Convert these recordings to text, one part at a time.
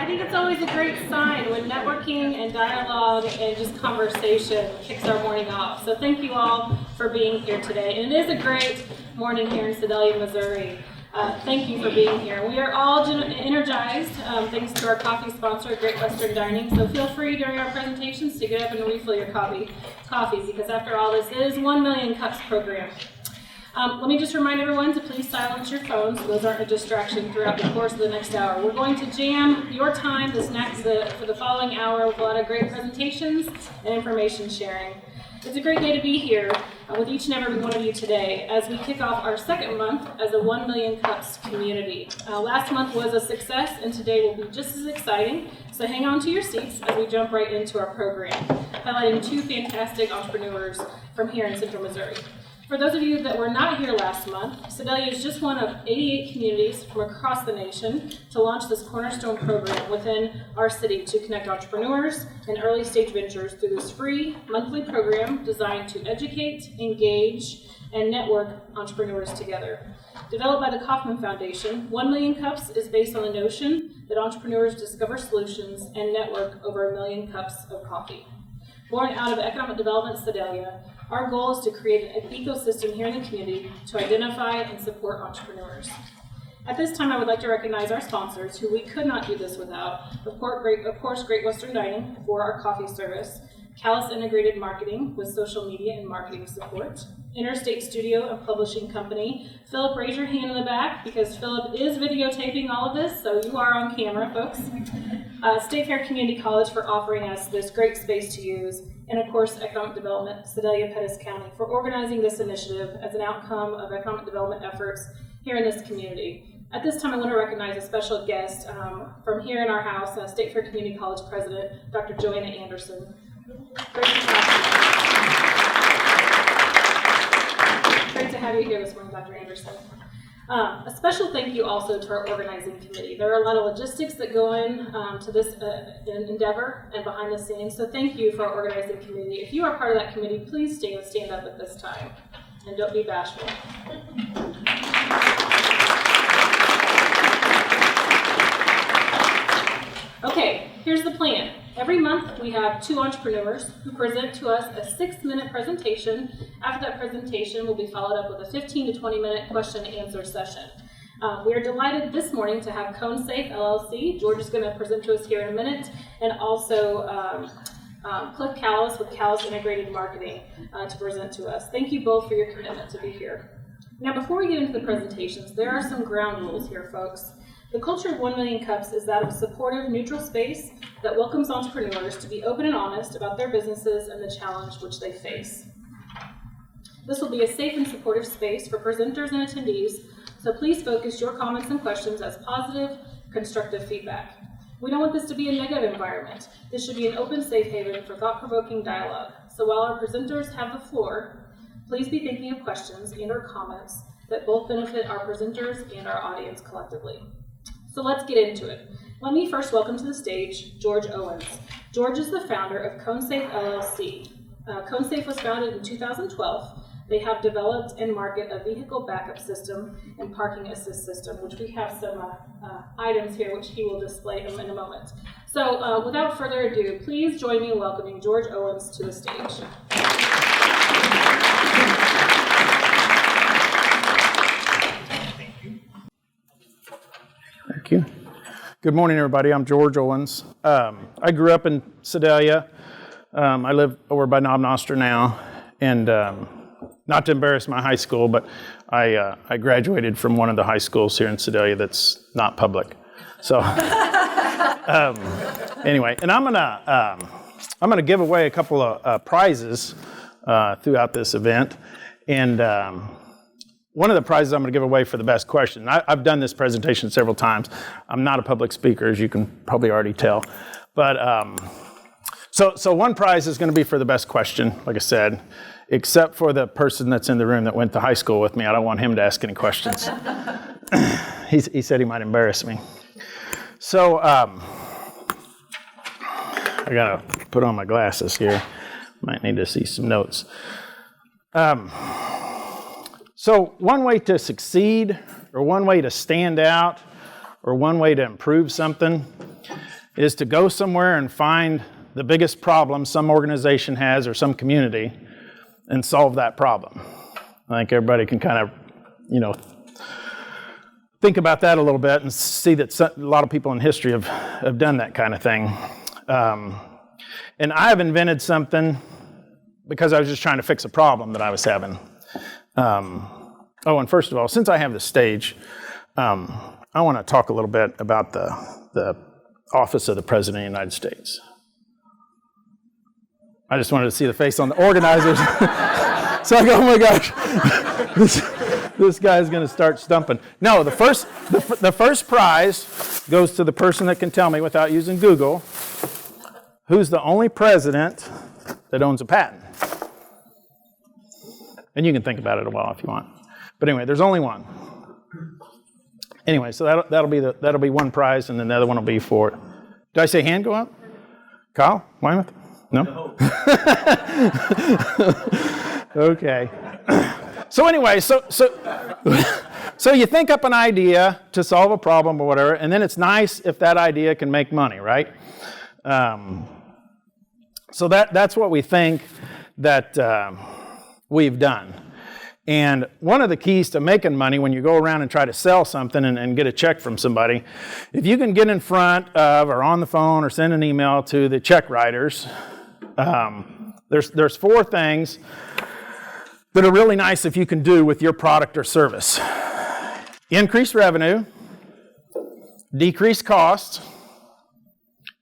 I think it's always a great sign when networking and dialogue and just conversation kicks our morning off. So thank you all for being here today. And it is a great morning here in Sedalia, Missouri. Thank you for being here. We are all energized thanks to our coffee sponsor, Great Western Dining. So feel free during our presentations to get up and refill your coffees because after all, this is 1 Million Cups program. Let me just remind everyone to please silence your phones so those aren't a distraction throughout the course of the next hour. We're going to jam your time for the following hour with a lot of great presentations and information sharing. It's a great day to be here with each and every one of you today as we kick off our second month as a 1 Million Cups community. Last month was a success and today will be just as exciting, so hang on to your seats as we jump right into our program, highlighting two fantastic entrepreneurs from here in Central Missouri. For those of you that were not here last month, Sedalia is just one of 88 communities from across the nation to launch this cornerstone program within our city to connect entrepreneurs and early stage ventures through this free monthly program designed to educate, engage, and network entrepreneurs together. Developed by the Kauffman Foundation, 1 Million Cups is based on the notion that entrepreneurs discover solutions and network over 1 million cups of coffee. Born out of economic development Sedalia, our goal is to create an ecosystem here in the community to identify and support entrepreneurs. At this time, I would like to recognize our sponsors, who we could not do this without. Of course, Great Western Dining for our coffee service, Callus Integrated Marketing with social media and marketing support, Interstate Studio and Publishing Company. Philip, raise your hand in the back because Philip is videotaping all of this, so you are on camera, folks. State Fair Community College for offering us this great space to use, and of course, Economic Development, Sedalia Pettis County, for organizing this initiative as an outcome of economic development efforts here in this community. At this time, I want to recognize a special guest from here in our house, State Fair Community College President, Dr. Joanna Anderson. Great to have you here this morning, Dr. Anderson. A special thank you also to our organizing committee. There are a lot of logistics that go in to this endeavor and behind the scenes, so thank you for our organizing committee. If you are part of that committee, please stand up at this time, and don't be bashful. Okay, here's the plan. Every month we have two entrepreneurs who present to us a 6-minute presentation. After that presentation will be followed up with a 15 to 20-minute question and answer session. We are delighted this morning to have ConeSafe LLC. George is going to present to us here in a minute, and also Cliff Callus with Callus Integrated Marketing to present to us. Thank you both for your commitment to be here. Now, before we get into the presentations, there are some ground rules here, folks. The culture of 1 Million Cups is that of a supportive, neutral space that welcomes entrepreneurs to be open and honest about their businesses and the challenge which they face. This will be a safe and supportive space for presenters and attendees, so please focus your comments and questions as positive, constructive feedback. We don't want this to be a negative environment. This should be an open, safe haven for thought-provoking dialogue. So while our presenters have the floor, please be thinking of questions and/or comments that both benefit our presenters and our audience collectively. So let's get into it. Let me first welcome to the stage George Owens. George is the founder of ConeSafe LLC. ConeSafe was founded in 2012. They have developed and market a vehicle backup system and parking assist system, which we have some items here which he will display in a moment. So without further ado, please join me in welcoming George Owens to the stage. Thank you. Good morning, everybody. I'm George Owens. I grew up in Sedalia. I live over by Knob Noster now, and not to embarrass my high school, but I graduated from one of the high schools here in Sedalia that's not public. So anyway, and I'm gonna give away a couple of prizes throughout this event, and one of the prizes I'm going to give away for the best question. I've done this presentation several times. I'm not a public speaker, as you can probably already tell. But so one prize is going to be for the best question, like I said, except for the person that's in the room that went to high school with me. I don't want him to ask any questions. He said he might embarrass me. So I got to put on my glasses here. Might need to see some notes. So one way to succeed, or one way to stand out, or one way to improve something is to go somewhere and find the biggest problem some organization has or some community and solve that problem. I think everybody can kind of, think about that a little bit and see that a lot of people in history have done that kind of thing. And I've invented something because I was just trying to fix a problem that I was having. And first of all, since I have the stage, I want to talk a little bit about the office of the President of the United States. I just wanted to see the face on the organizers. So I go, oh my gosh, this guy's going to start stumping. No, the first prize goes to the person that can tell me without using Google who's the only president that owns a patent. And you can think about it a while if you want. But anyway, there's only one. Anyway, so that'll be one prize, and then the other one will be for. Did I say hand go up? Kyle, Weymouth? No. Okay. So anyway, so you think up an idea to solve a problem or whatever, and then it's nice if that idea can make money, right? So that's what we think that we've done. And one of the keys to making money when you go around and try to sell something and get a check from somebody, if you can get in front of or on the phone or send an email to the check writers, there's 4 things that are really nice if you can do with your product or service. Increase revenue, decrease costs,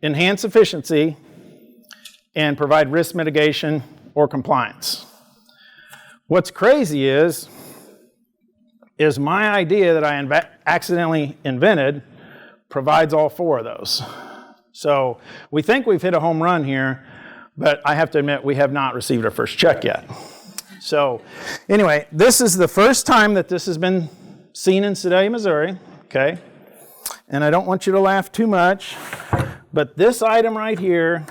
enhance efficiency, and provide risk mitigation or compliance. What's crazy is my idea that I accidentally invented provides all 4 of those. So we think we've hit a home run here, but I have to admit we have not received our first check yet. So anyway, this is the first time that this has been seen in Sedalia, Missouri, okay? And I don't want you to laugh too much, but this item right here,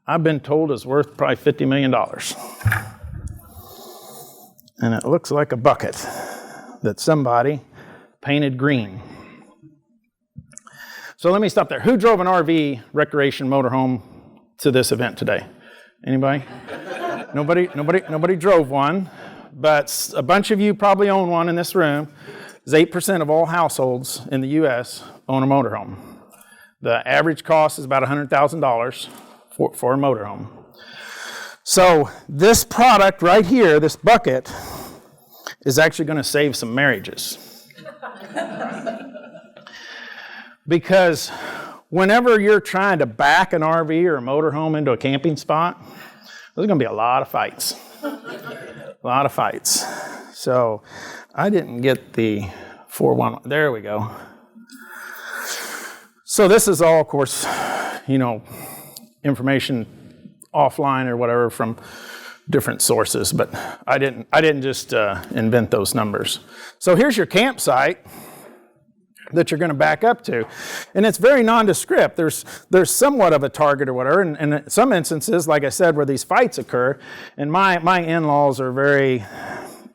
I've been told is worth probably $50 million. And it looks like a bucket that somebody painted green. So let me stop there. Who drove an RV recreation motorhome to this event today? Anybody? Nobody drove one, but a bunch of you probably own one in this room. 8% of all households in the U.S. own a motorhome. The average cost is about $100,000 for a motorhome. So this product right here, this bucket, is actually going to save some marriages. Because whenever you're trying to back an RV or a motorhome into a camping spot, there's going to be a lot of fights. A lot of fights. So I didn't get the 411. There we go. So this is all, of course, information offline or whatever from different sources, but I didn't just invent those numbers. So here's your campsite that you're going to back up to, and it's very nondescript. There's somewhat of a target or whatever, and in some instances, like I said, where these fights occur, and my in-laws are very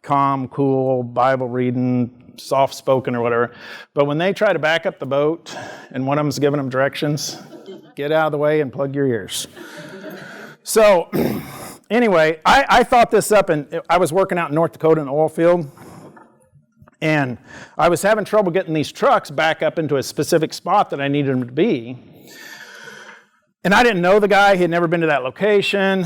calm, cool, Bible reading, soft-spoken or whatever, but when they try to back up the boat and one of them's giving them directions, get out of the way and plug your ears. So anyway, I thought this up, and I was working out in North Dakota in the oil field, and I was having trouble getting these trucks back up into a specific spot that I needed them to be. And I didn't know the guy. He had never been to that location.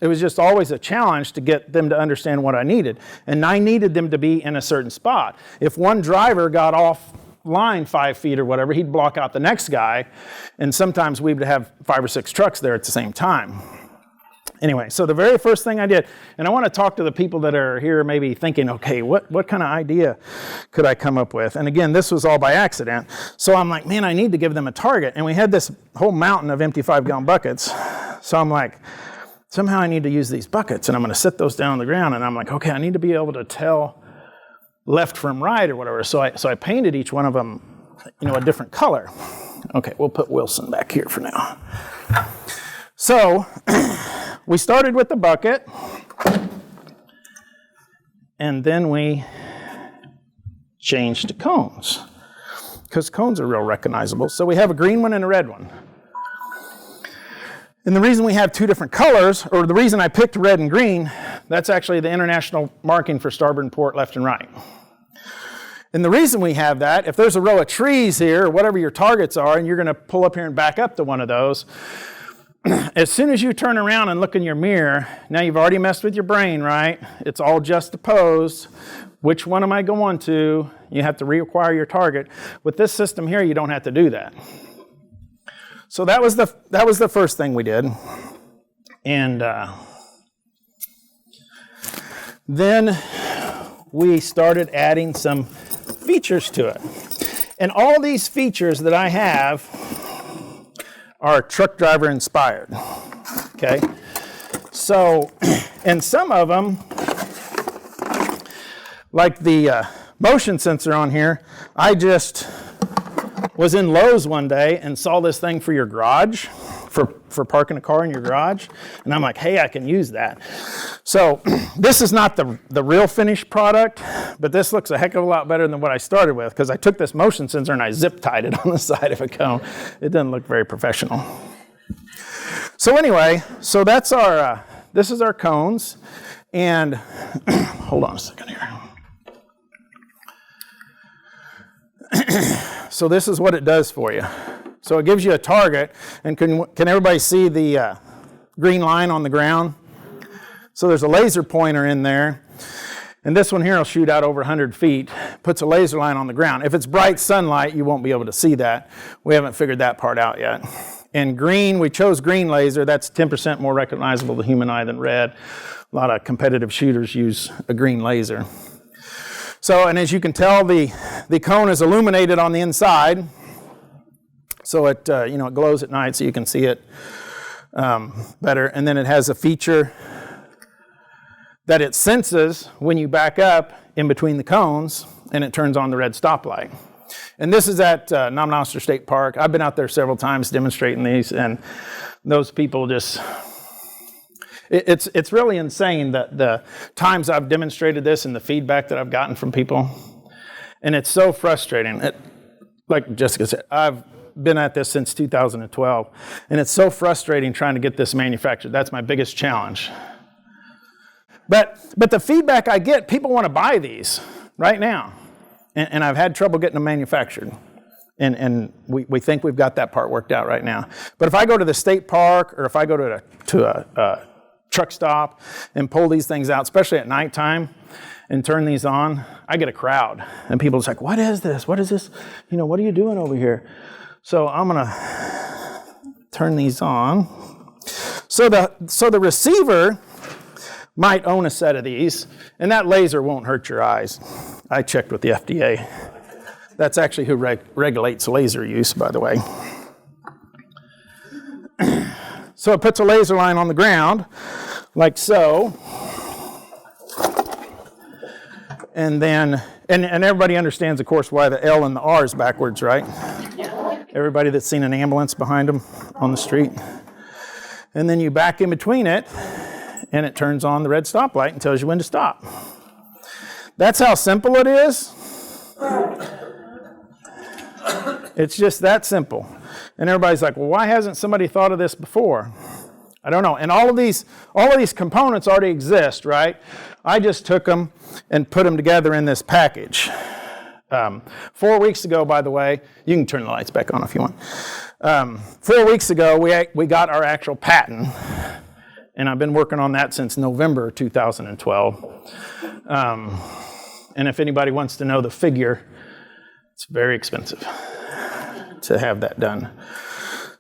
It was just always a challenge to get them to understand what I needed. And I needed them to be in a certain spot. If one driver got off line 5 feet or whatever, he'd block out the next guy. And sometimes we would have 5 or 6 trucks there at the same time. Anyway, so the very first thing I did, and I want to talk to the people that are here maybe thinking, okay, what kind of idea could I come up with? And again, this was all by accident. So I'm like, man, I need to give them a target. And we had this whole mountain of empty 5-gallon buckets. So I'm like, somehow I need to use these buckets, and I'm going to set those down on the ground. And I'm like, okay, I need to be able to tell left from right or whatever. So I painted each one of them, a different color. Okay, we'll put Wilson back here for now. So we started with the bucket, and then we changed to cones. because cones are real recognizable. So we have a green one and a red one. And the reason we have two different colors, or the reason I picked red and green, that's actually the international marking for starboard and port, left and right. And the reason we have that, if there's a row of trees here, or whatever your targets are, and you're going to pull up here and back up to one of those, as soon as you turn around and look in your mirror, now you've already messed with your brain, right? It's all juxtaposed. Which one am I going to? You have to reacquire your target. With this system here, you don't have to do that. So that was the first thing we did. And then we started adding some features to it. And all these features that I have are truck driver inspired. Okay? So, and some of them, like the motion sensor on here, I just was in Lowe's one day and saw this thing for your garage, for parking a car in your garage, and I'm like, hey, I can use that. So this is not the real finished product, but this looks a heck of a lot better than what I started with, because I took this motion sensor and I zip tied it on the side of a cone. It doesn't look very professional. So anyway, so that's our, this is our cones, and hold on a second here. So this is what it does for you. So it gives you a target, and can everybody see the green line on the ground? So there's a laser pointer in there, and this one here will shoot out over 100 feet, puts a laser line on the ground. If it's bright sunlight, you won't be able to see that. We haven't figured that part out yet. And green, we chose green laser. That's 10% more recognizable to the human eye than red. A lot of competitive shooters use a green laser. So, and as you can tell, the cone is illuminated on the inside. So it, it glows at night so you can see it better. And then it has a feature that it senses when you back up in between the cones, and it turns on the red stoplight. And this is at Namnoster State Park. I've been out there several times demonstrating these, and those people just, it's really insane the times I've demonstrated this and the feedback that I've gotten from people. And it's so frustrating. Like Jessica said, I've been at this since 2012, and it's so frustrating trying to get this manufactured. That's my biggest challenge. But the feedback I get, people want to buy these right now. And I've had trouble getting them manufactured. And we think we've got that part worked out right now. But if I go to the state park, or if I go to a truck stop and pull these things out, especially at nighttime, and turn these on, I get a crowd. And people are like, what is this? What is this? What are you doing over here? So I'm going to turn these on. So the receiver might own a set of these, and that laser won't hurt your eyes. I checked with the FDA. That's actually who regulates laser use, by the way. So it puts a laser line on the ground, like so. And then, and everybody understands, of course, why the L and the R is backwards, right? Yeah. Everybody that's seen an ambulance behind them on the street. And then you back in between it, and it turns on the red stoplight and tells you when to stop. That's how simple it is. It's just that simple. And everybody's like, well, why hasn't somebody thought of this before? I don't know. And all of these components already exist, right? I just took them and put them together in this package. 4 weeks ago, by the way, you can turn the lights back on if you want. 4 weeks ago, we got our actual patent. And I've been working on that since November 2012. And if anybody wants to know the figure, it's very expensive to have that done.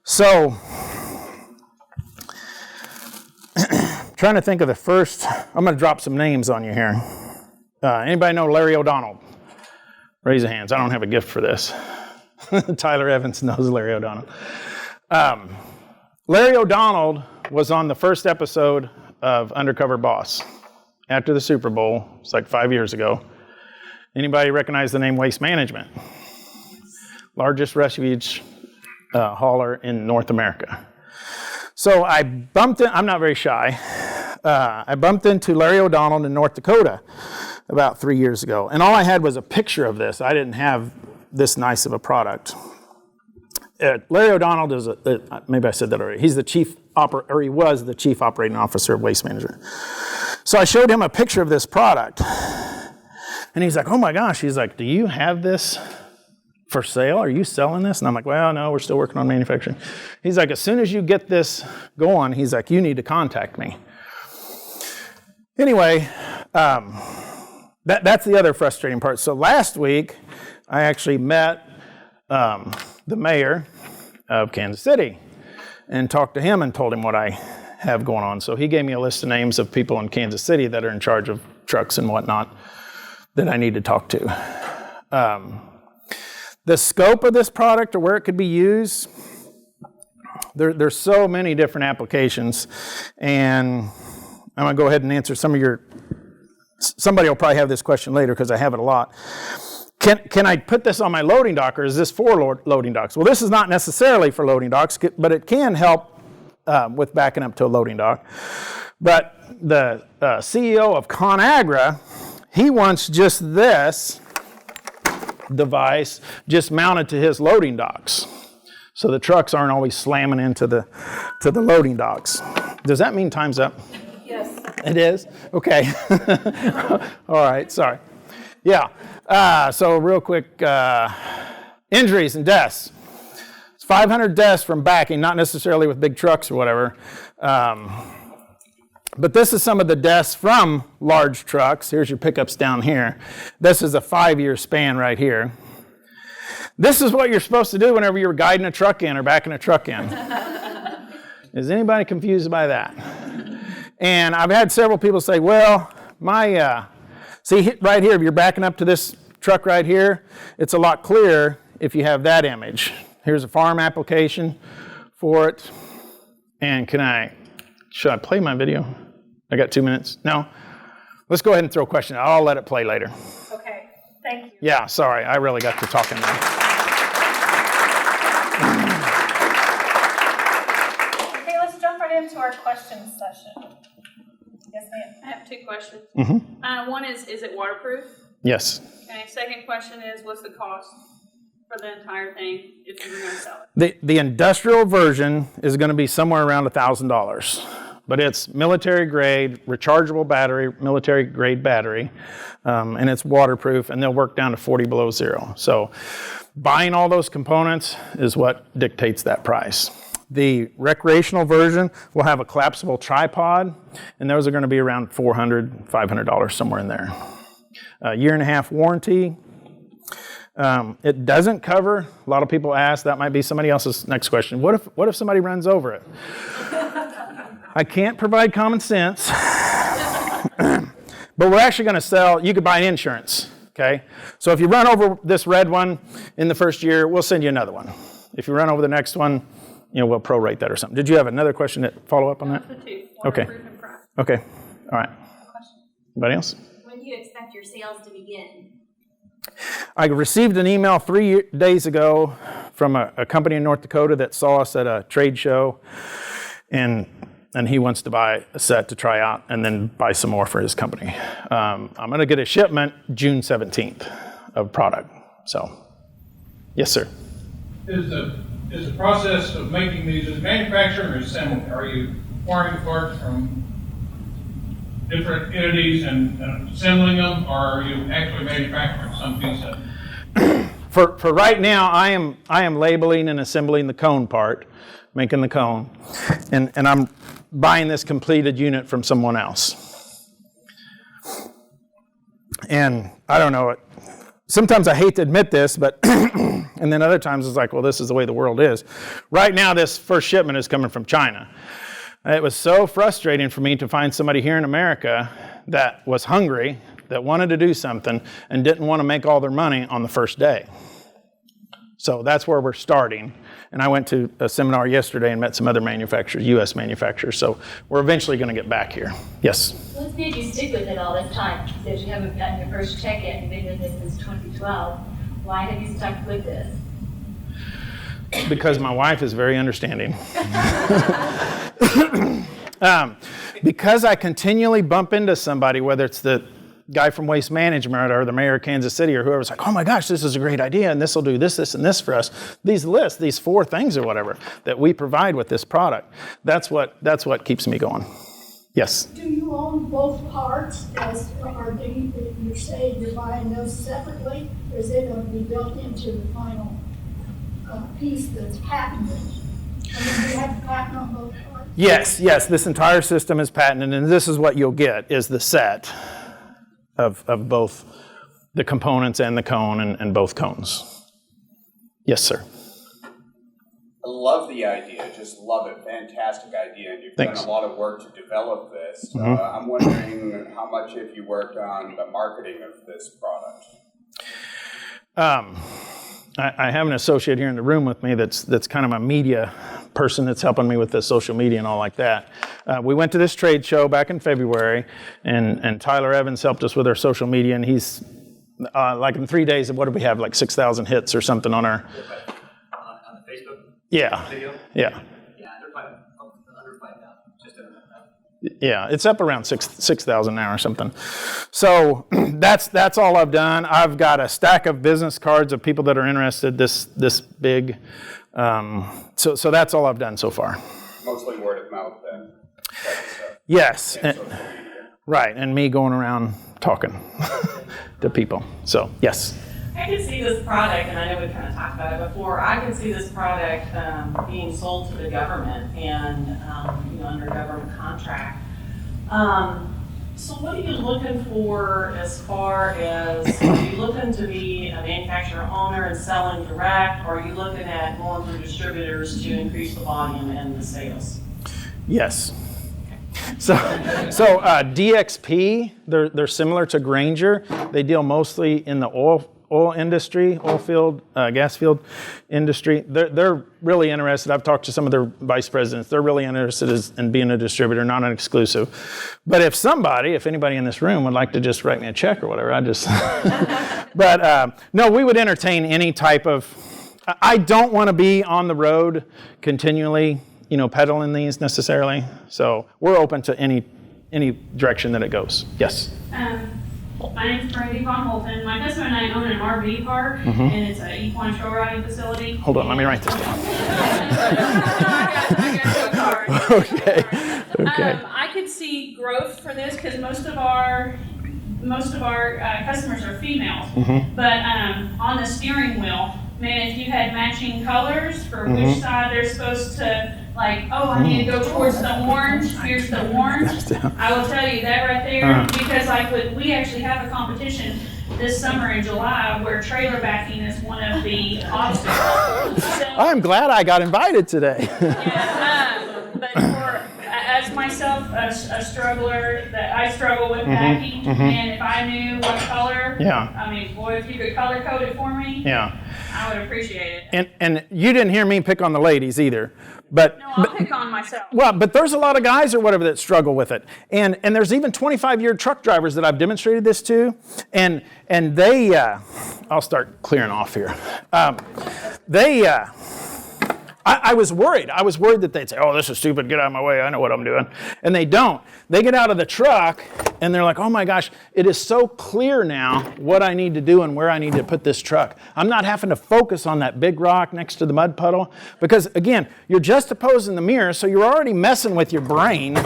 So, trying to think of the first, I'm going to drop some names on you here. Anybody know Larry O'Donnell? Raise your hands. I don't have a gift for this. Tyler Evans knows Larry O'Donnell. Larry O'Donnell was on the first episode of Undercover Boss after the Super Bowl. It's like 5 years ago. Anybody recognize the name Waste Management? Largest refuge hauler in North America. So I bumped in, I'm not very shy. I bumped into Larry O'Donnell in North Dakota about 3 years ago. And all I had was a picture of this. I didn't have this nice of a product. Larry O'Donnell is maybe I said that already. He's the he was the chief operating officer of Waste Management. So I showed him a picture of this product, and he's like, "Oh my gosh!" He's like, "Do you have this for sale? Are you selling this?" And I'm like, "Well, no, we're still working on manufacturing." He's like, "As soon as you get this going," he's like, "you need to contact me." Anyway, that's the other frustrating part. So last week, I actually met the mayor of Kansas City and talked to him and told him what I have going on. So he gave me a list of names of people in Kansas City that are in charge of trucks and whatnot that I need to talk to. The scope of this product or where it could be used, there's so many different applications, and I'm going to go ahead and answer somebody will probably have this question later because I have it a lot. Can I put this on my loading dock, or is this for loading docks? Well, this is not necessarily for loading docks, but it can help with backing up to a loading dock. But the CEO of ConAgra, he wants just this device just mounted to his loading docks, so the trucks aren't always slamming into the loading docks. Does that mean time's up? Yes. It is? Okay. All right, sorry. Yeah, so real quick, injuries and deaths. It's 500 deaths from backing, not necessarily with big trucks or whatever. But this is some of the deaths from large trucks. Here's your pickups down here. This is a 5-year span right here. This is what you're supposed to do whenever you're guiding a truck in or backing a truck in. Is anybody confused by that? And I've had several people say, well, see right here, if you're backing up to this truck right here, it's a lot clearer if you have that image. Here's a farm application for it. And should I play my video? I got 2 minutes. No? Let's go ahead and throw a question out. I'll let it play later. Okay, thank you. Yeah, sorry, I really got to talking there. Okay, let's jump right into our question session. Yes, ma'am. I have 2 questions. Mm-hmm. One is it waterproof? Yes. Okay, second question is, what's the cost for the entire thing if you're going to sell it? The industrial version is going to be somewhere around $1,000, but it's military grade, rechargeable battery, military grade battery, and it's waterproof, and they'll work down to 40 below zero. So buying all those components is what dictates that price. The recreational version will have a collapsible tripod, and those are going to be around $400, $500, somewhere in there. A 1.5-year warranty. It doesn't cover, a lot of people ask, that might be somebody else's next question. What if somebody runs over it? I can't provide common sense, but we're actually going to sell, you could buy an insurance, okay? So if you run over this red one in the first year, we'll send you another one. If you run over the next one, we'll prorate that or something. Did you have another question that follow up on that? The 2, Okay. waterproof and price. Okay, all right. Anybody else? When do you expect your sales to begin? I received an email 3 days ago from a company in North Dakota that saw us at a trade show, and he wants to buy a set to try out and then buy some more for his company. I'm going to get a shipment June 17th of product. So, yes, sir. Is the process of making these manufacturing or assembly? Are you acquiring parts from different entities and assembling them, or are you actually manufacturing some piece of it? For right now, I am labeling and assembling the cone part, making the cone, and I'm buying this completed unit from someone else. And I don't know, sometimes I hate to admit this, but and then other times it's like, well, this is the way the world is. Right now, this first shipment is coming from China. It was so frustrating for me to find somebody here in America that was hungry, that wanted to do something, and didn't want to make all their money on the first day. So that's where we're starting. And I went to a seminar yesterday and met some other manufacturers, U.S. manufacturers. So we're eventually going to get back here. Yes? What's made you stick with it all this time? Since you haven't gotten your first check yet, you've been doing this since 2012. Why have you stuck with this? Because my wife is very understanding. Because I continually bump into somebody, whether it's the guy from Waste Management or the mayor of Kansas City or whoever's like, oh my gosh, this is a great idea, and this will do this, this, and this for us. These lists, these 4 things or whatever that we provide with this product, that's what keeps me going. Yes? Do you own both parts, you're saying you're buying those separately, or is it going to be built into the final piece that's patented? I mean, do you have a patent on both parts? Yes, this entire system is patented, and this is what you'll get, is the set of both the components and the cone and both cones. Yes, sir. I love the idea, just love it, fantastic idea, and you've Thanks. done a lot of work to develop this. I'm wondering how much have you worked on the marketing of this product? I have an associate here in the room with me that's kind of a media person that's helping me with the social media and all like that. We went to this trade show back in February, and Tyler Evans helped us with our social media, and he's like in 3 days, what did we have, like 6,000 hits or something on our... On the Facebook video? video? Yeah. Yeah, they're probably under 5,000, just under 5,000. Yeah, it's up around 6,000 now or something. So that's all I've done. I've got a stack of business cards of people that are interested this big. So that's all I've done so far. Mostly word of mouth then. Yes, right, and me going around talking to people. So yes. I can see this product, and I know we've kind of talked about it before, I can see this product being sold to the government and under government contract. So what are you looking for as far as, are you looking to be a manufacturer owner and selling direct, or are you looking at going through distributors to increase the volume and the sales? Yes. So DXP, they're similar to Granger. They deal mostly in the oil industry, oil field, gas field industry. They're really interested. I've talked to some of their vice presidents. They're really interested in being a distributor, not an exclusive. But if anybody in this room would like to just write me a check or whatever, I just. But no, we would entertain any type of. I don't want to be on the road continually, peddling these necessarily. So we're open to any direction that it goes. Yes. My name's Brandy Von Holton. My husband and I own an RV park, and it's an equine trail riding facility. Hold on, let me write this down. Okay. Okay. I could see growth for this because most of our customers are females. But on the steering wheel, man, if you had matching colors for which side they're supposed to, I need to go towards the orange, here's the orange. I will tell you that right there, because we actually have a competition this summer in July where trailer backing is one of the obstacles. So, I'm glad I got invited today. but as myself, a struggler, that I struggle with backing, and if I knew what color, if you could color code it for me, I would appreciate it. And you didn't hear me pick on the ladies either. But, no, I'll pick on myself. Well, but there's a lot of guys or whatever that struggle with it. And there's even 25-year truck drivers that I've demonstrated this to. And they, I'll start clearing off here. I was worried. I was worried that they'd say, oh, this is stupid, get out of my way, I know what I'm doing. And they don't. They get out of the truck and they're like, oh my gosh, it is so clear now what I need to do and where I need to put this truck. I'm not having to focus on that big rock next to the mud puddle. Because again, you're just opposing the mirror, so you're already messing with your brain.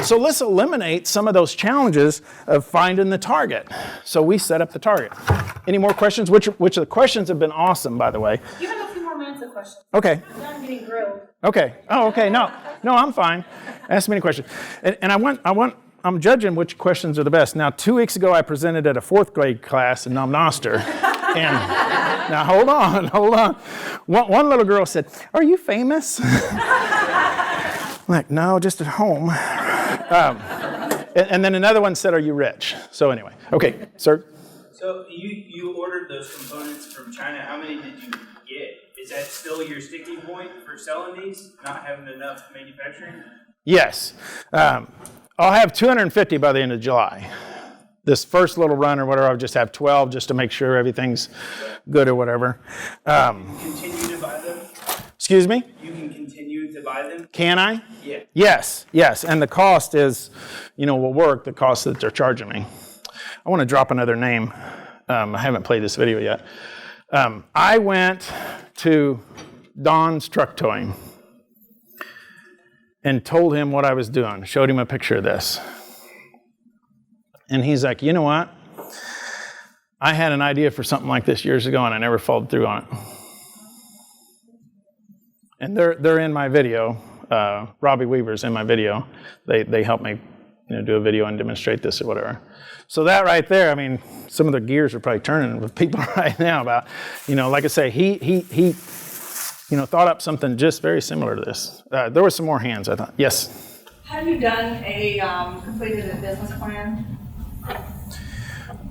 So let's eliminate some of those challenges of finding the target. So we set up the target. Any more questions? Which of the questions have been awesome, by the way. You have a few more minutes of questions. Okay. I'm getting grilled. Okay. Oh, okay. No, I'm fine. Ask me any questions. And I'm judging which questions are the best. Now, 2 weeks ago, I presented at a 4th grade class in Noster. And now, hold on. One little girl said, are you famous? I'm like, no, just at home. And then another one said, are you rich? So anyway, okay, sir. So you ordered those components from China. How many did you get? Is that still your sticking point for selling these, not having enough manufacturing? Yes. I'll have 250 by the end of July. This first little run or whatever, I'll just have 12 just to make sure everything's good or whatever. Continue to buy them? Excuse me? You can continue to buy them? Can I? Yeah. Yes. And the cost is, will work, the cost that they're charging me. I want to drop another name. I haven't played this video yet. I went to Don's truck towing and told him what I was doing, showed him a picture of this. And he's like, you know what? I had an idea for something like this years ago and I never followed through on it. And they're in my video. Robbie Weaver's in my video. They helped me do a video and demonstrate this or whatever. So that right there, I mean, some of the gears are probably turning with people right now about, like I say, he thought up something just very similar to this. There were some more hands, I thought. Yes? Have you done completed a business plan?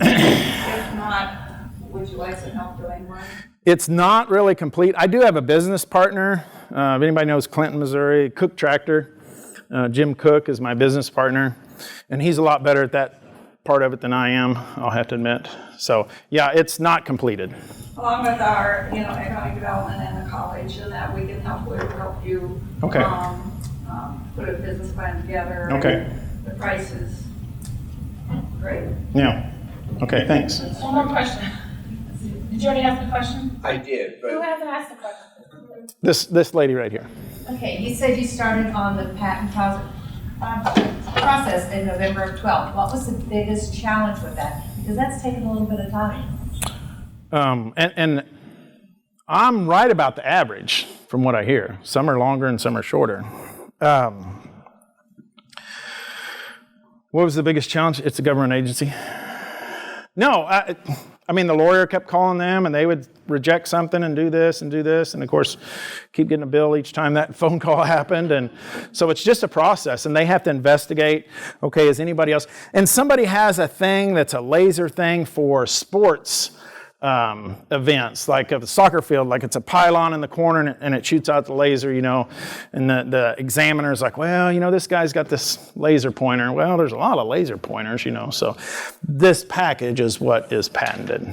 If not, would you like some help doing one? It's not really complete. I do have a business partner. If anybody knows Clinton, Missouri, Cook Tractor. Jim Cook is my business partner. And he's a lot better at that part of it than I am, I'll have to admit. So, yeah, it's not completed. Along with our, economic development and the college, and that we can help you. Okay. Put a business plan together. Okay. The price is great. Yeah. Okay, thanks. One more question. Did you already ask the question? I did, Who but hasn't asked the question? This lady right here. Okay, you said you started on the patent process in November of 12. What was the biggest challenge with that? Because that's taken a little bit of time. And I'm right about the average from what I hear. Some are longer and some are shorter. What was the biggest challenge? It's a government agency. No, I mean, the lawyer kept calling them and they would reject something and do this. And of course, keep getting a bill each time that phone call happened. And so it's just a process and they have to investigate, okay, is anybody else? And somebody has a thing that's a laser thing for sports events, like a soccer field, like it's a pylon in the corner and it shoots out the laser, and the examiner's like, well, this guy's got this laser pointer. Well, there's a lot of laser pointers, so this package is what is patented.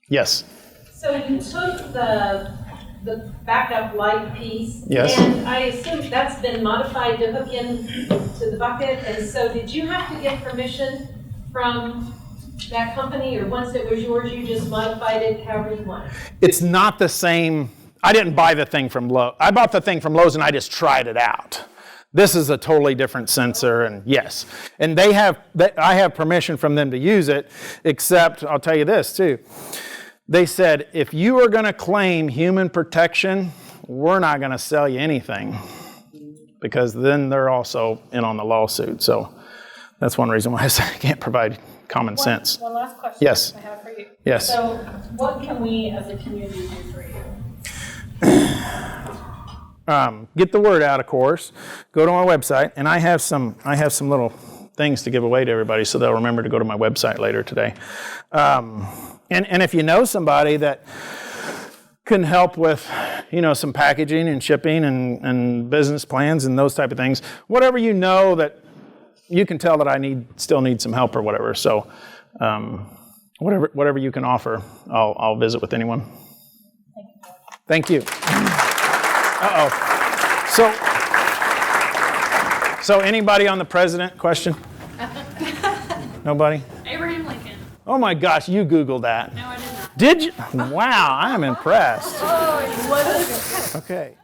Yes? So you took the backup light piece, Yes. And I assume that's been modified to hook in to the bucket, and so did you have to get permission from that company, or once it was yours, you just modified it however you want? It's not the same. I didn't buy the thing from Lowe's. I bought the thing from Lowe's and I just tried it out. This is a totally different sensor, and yes. And I have permission from them to use it, except I'll tell you this too. They said, if you are going to claim human protection, we're not going to sell you anything, because then they're also in on the lawsuit. So that's one reason why I say I can't provide common sense. One last question Yes. I have for you. Yes. So what can we as a community do for you? Get the word out, of course. Go to our website, and I have some little things to give away to everybody, so they'll remember to go to my website later today. And if you know somebody that can help with, some packaging and shipping and business plans and those type of things, whatever that you can tell that I still need some help or whatever. So whatever you can offer, I'll visit with anyone. Thank you. Uh-oh. So anybody on the president question? Nobody? Abraham Lincoln. Oh my gosh, you Googled that. No, I did not. Did you? Wow, I am impressed. Okay.